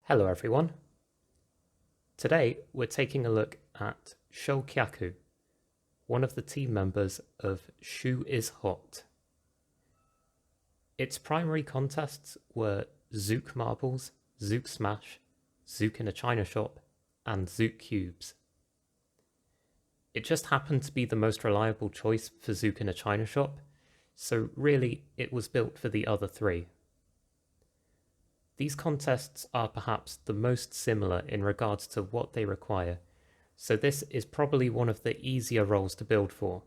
Hello everyone. Today we're taking a look at Shoukyaku, one of the team members of Shoe is Hot. Its primary contests were Zook Marbles, Zook Smash, Zook in a China Shop, and Zook Cubes. It just happened to be the most reliable choice for Zook in a China Shop, so really it was built for the other three. These contests are perhaps the most similar in regards to what they require, so this is probably one of the easier roles to build for.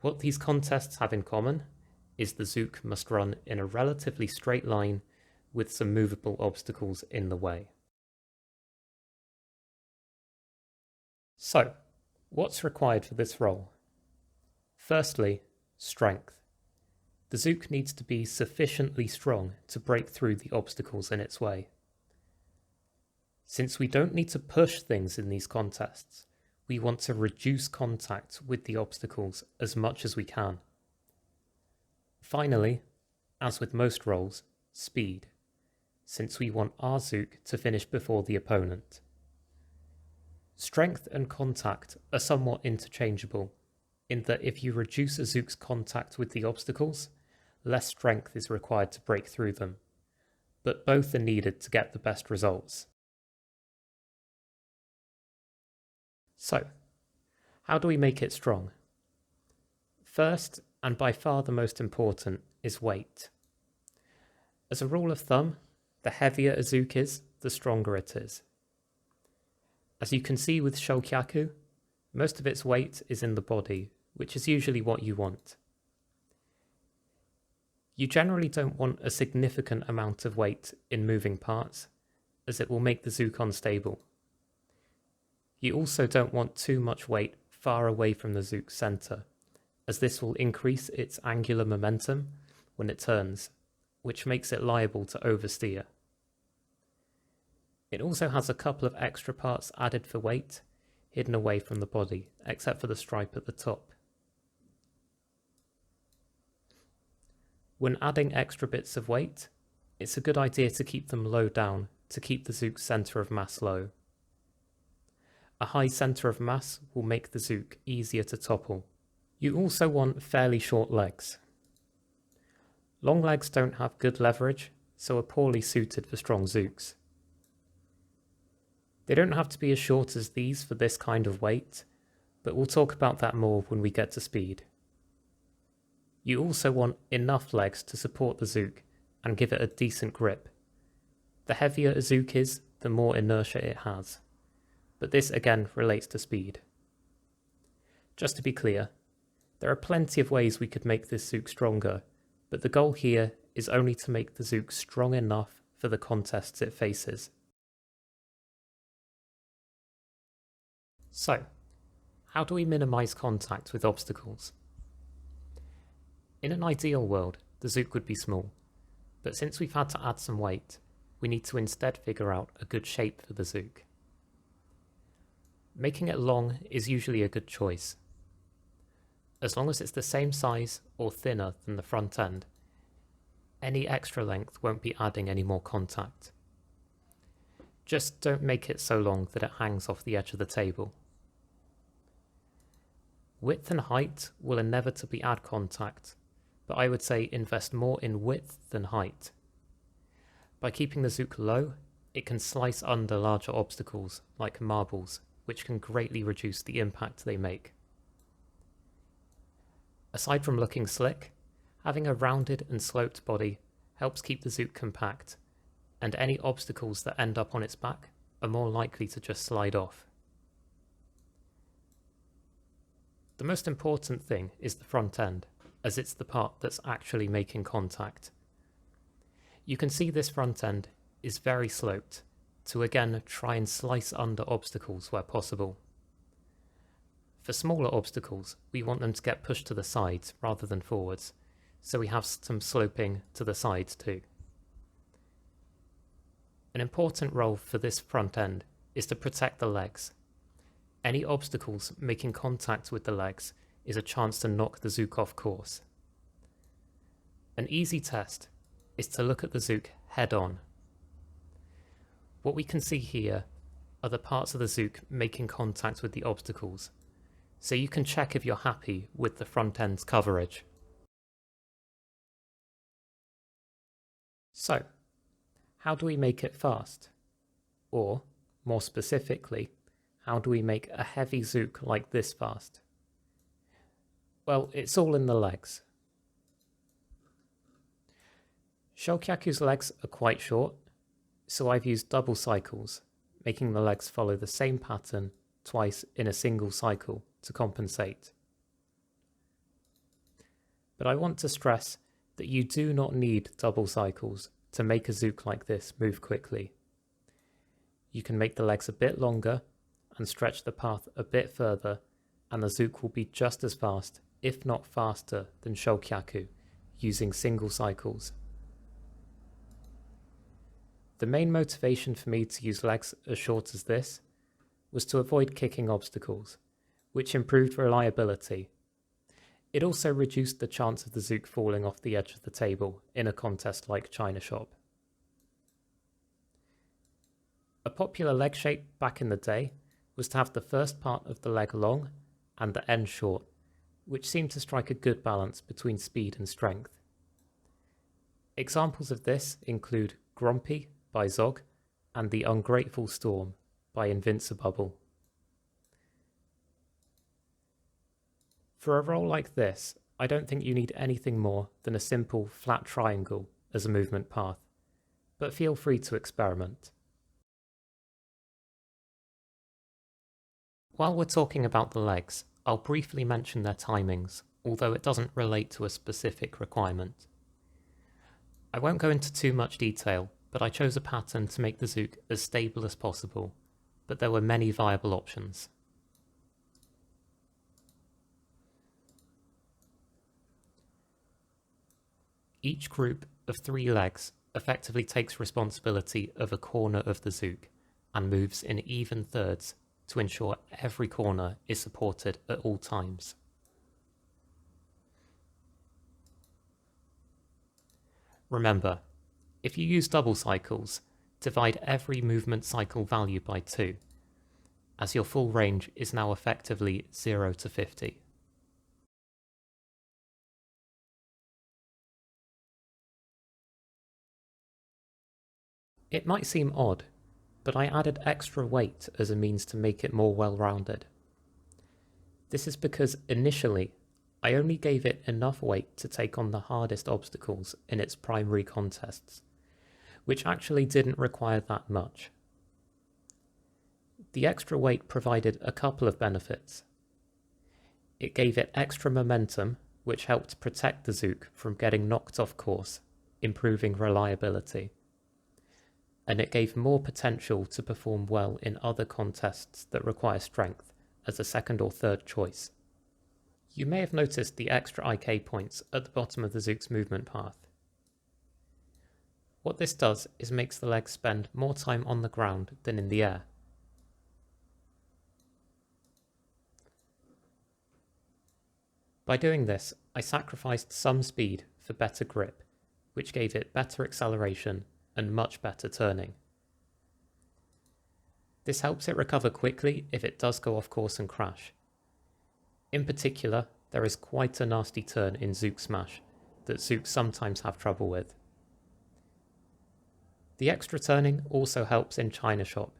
What these contests have in common is the Zook must run in a relatively straight line with some movable obstacles in the way. So, what's required for this role? Firstly, strength. The Zook needs to be sufficiently strong to break through the obstacles in its way. Since we don't need to push things in these contests, we want to reduce contact with the obstacles as much as we can. Finally, as with most roles, speed, since we want our Zook to finish before the opponent. Strength and contact are somewhat interchangeable, in that if you reduce a Zook's contact with the obstacles, less strength is required to break through them, but both are needed to get the best results. So, how do we make it strong? First, and by far the most important, is weight. As a rule of thumb, the heavier a Zook is, the stronger it is. As you can see with Shoukyaku, most of its weight is in the body, which is usually what you want. You generally don't want a significant amount of weight in moving parts, as it will make the Zook unstable. You also don't want too much weight far away from the Zook's centre, as this will increase its angular momentum when it turns, which makes it liable to oversteer. It also has a couple of extra parts added for weight, hidden away from the body, except for the stripe at the top. When adding extra bits of weight, it's a good idea to keep them low down to keep the Zook's centre of mass low. A high centre of mass will make the Zook easier to topple. You also want fairly short legs. Long legs don't have good leverage, so are poorly suited for strong Zooks. They don't have to be as short as these for this kind of weight, but we'll talk about that more when we get to speed. You also want enough legs to support the Zook and give it a decent grip. The heavier a Zook is, the more inertia it has, but this again relates to speed. Just to be clear, there are plenty of ways we could make this Zook stronger, but the goal here is only to make the Zook strong enough for the contests it faces. So, how do we minimize contact with obstacles? In an ideal world, the Zook would be small, but since we've had to add some weight, we need to instead figure out a good shape for the Zook. Making it long is usually a good choice. As long as it's the same size or thinner than the front end, any extra length won't be adding any more contact. Just don't make it so long that it hangs off the edge of the table. Width and height will inevitably add contact, but I would say invest more in width than height. By keeping the Zook low, it can slice under larger obstacles like marbles, which can greatly reduce the impact they make. Aside from looking slick, having a rounded and sloped body helps keep the Zook compact, and any obstacles that end up on its back are more likely to just slide off. The most important thing is the front end, as it's the part that's actually making contact. You can see this front end is very sloped, to again try and slice under obstacles where possible. For smaller obstacles, we want them to get pushed to the sides rather than forwards, so we have some sloping to the sides too. An important role for this front end is to protect the legs. Any obstacles making contact with the legs is a chance to knock the Zook off course. An easy test is to look at the Zook head on. What we can see here are the parts of the Zook making contact with the obstacles, so you can check if you're happy with the front end's coverage. So, how do we make it fast? Or, more specifically, how do we make a heavy Zook like this fast? Well, it's all in the legs. Shoukyaku's legs are quite short, so I've used double cycles, making the legs follow the same pattern twice in a single cycle to compensate. But I want to stress that you do not need double cycles to make a Zook like this move quickly. You can make the legs a bit longer and stretch the path a bit further, and the Zook will be just as fast, if not faster, than Shoukyaku using single cycles. The main motivation for me to use legs as short as this was to avoid kicking obstacles, which improved reliability. It also reduced the chance of the Zook falling off the edge of the table in a contest like China Shop. A popular leg shape back in the day was to have the first part of the leg long and the end short, which seemed to strike a good balance between speed and strength. Examples of this include Grumpy by Zog and The Ungrateful Storm by Invincibubble. For a role like this, I don't think you need anything more than a simple flat triangle as a movement path, but feel free to experiment. While we're talking about the legs, I'll briefly mention their timings, although it doesn't relate to a specific requirement. I won't go into too much detail, but I chose a pattern to make the Zook as stable as possible, but there were many viable options. Each group of 3 legs effectively takes responsibility of a corner of the Zook and moves in even thirds to ensure every corner is supported at all times. Remember, if you use double cycles, divide every movement cycle value by 2, as your full range is now effectively 0 to 50. It might seem odd, but I added extra weight as a means to make it more well-rounded. This is because initially, I only gave it enough weight to take on the hardest obstacles in its primary contests, which actually didn't require that much. The extra weight provided a couple of benefits. It gave it extra momentum, which helped protect the Zook from getting knocked off course, improving reliability. And it gave more potential to perform well in other contests that require strength as a second or third choice. You may have noticed the extra IK points at the bottom of the Zook's movement path. What this does is makes the legs spend more time on the ground than in the air. By doing this, I sacrificed some speed for better grip, which gave it better acceleration and much better turning. This helps it recover quickly if it does go off course and crash. In particular, there is quite a nasty turn in Zook Smash that Zooks sometimes have trouble with. The extra turning also helps in China Shop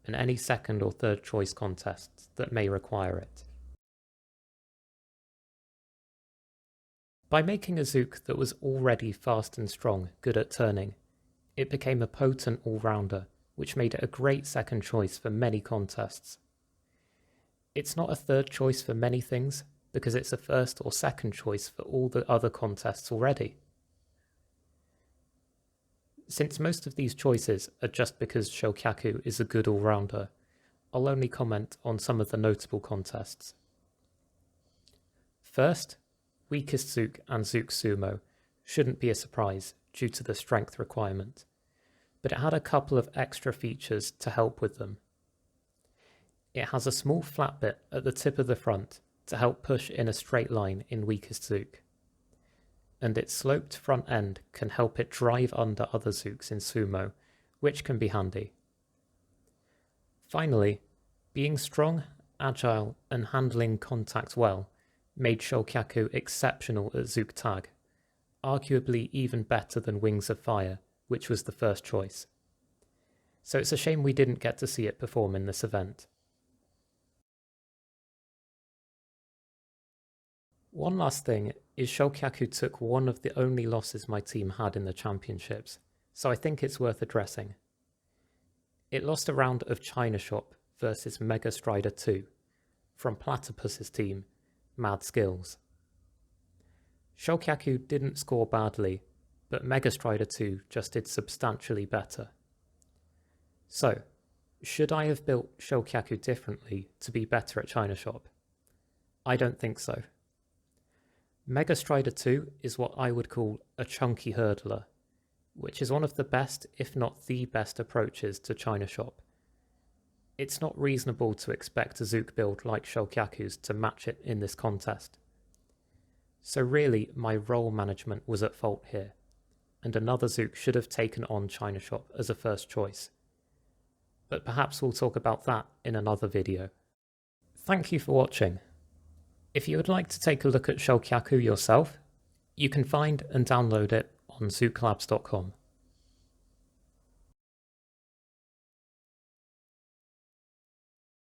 and any second or third choice contests that may require it. By making a Zook that was already fast and strong, good at turning, it became a potent all-rounder, which made it a great second choice for many contests. It's not a third choice for many things, because it's a first or second choice for all the other contests already. Since most of these choices are just because Shoukyaku is a good all-rounder, I'll only comment on some of the notable contests. First, weakest Zook and Zook Sumo shouldn't be a surprise due to the strength requirement, but it had a couple of extra features to help with them. It has a small flat bit at the tip of the front to help push in a straight line in weakest Zook, and its sloped front end can help it drive under other Zooks in Sumo, which can be handy. Finally, being strong, agile, and handling contact well made Shoukyaku exceptional at Zook tag, arguably even better than Wings of Fire, which was the first choice. So it's a shame we didn't get to see it perform in this event. One last thing is Shoukyaku took one of the only losses my team had in the championships, so I think it's worth addressing. It lost a round of China Shop versus Mega Strider 2 from Platypus's team, Mad Skills. Shoukyaku didn't score badly, but Mega Strider 2 just did substantially better. So, should I have built Shoukyaku differently to be better at China Shop? I don't think so. Mega Strider 2 is what I would call a chunky hurdler, which is one of the best, if not the best approaches to China Shop. It's not reasonable to expect a Zook build like Shoukyaku's to match it in this contest. So really, my role management was at fault here, and another Zook should have taken on China Shop as a first choice. But perhaps we'll talk about that in another video. Thank you for watching. If you would like to take a look at Shoukyaku yourself, you can find and download it on zooklabs.com.